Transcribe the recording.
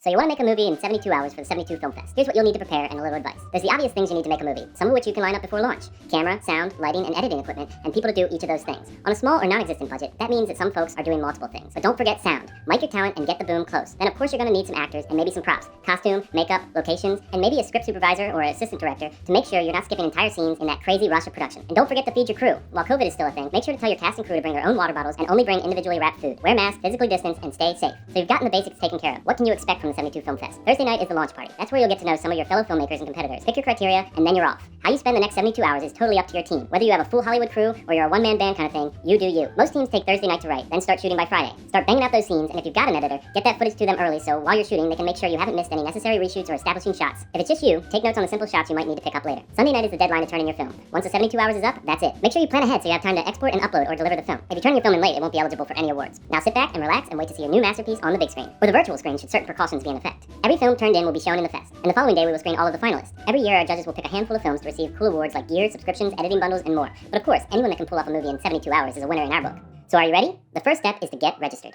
So you want to make a movie in 72 hours for the 72 Film Fest. Here's what you'll need to prepare and a little advice. There's the obvious things you need to make a movie, some of which you can line up before launch. Camera, sound, lighting, and editing equipment, and people to do each of those things. On a small or non-existent budget, that means that some folks are doing multiple things. But don't forget sound. Mic your talent and get the boom close. Then of course you're going to need some actors and maybe some props. Costume, makeup, locations, and maybe a script supervisor or assistant director to make sure you're not skipping entire scenes in that crazy rush of production. And don't forget to feed your crew. While COVID is still a thing, make sure to tell your cast and crew to bring their own water bottles and only bring individually wrapped food. Wear masks, physically distance, and stay safe. So you've gotten the basics taken care of. What can you expect from the 72 Film Fest? Thursday night is the launch party. That's where you'll get to know some of your fellow filmmakers and competitors. Pick your criteria, and then you're off. How you spend the next 72 hours is totally up to your team. Whether you have a full Hollywood crew or you're a one-man band kind of thing, you do you. Most teams take Thursday night to write, then start shooting by Friday. Start banging out those scenes, and if you've got an editor, get that footage to them early so while you're shooting, they can make sure you haven't missed any necessary reshoots or establishing shots. If it's just you, take notes on the simple shots you might need to pick up later. Sunday night is the deadline to turn in your film. Once the 72 hours is up, that's it. Make sure you plan ahead so you have time to export and upload or deliver the film. If you turn your film in late, it won't be eligible for any awards. Now sit back and relax and wait to see your new masterpiece on the big screen. With a virtual screen, should certain precautions be in effect. Every film turned in will be shown in the fest, and the following day we will screen all of the finalists. Every year our judges will pick a handful of films to receive cool awards like gear, subscriptions, editing bundles, and more. But of course, anyone that can pull off a movie in 72 hours is a winner in our book. So are you ready? The first step is to get registered.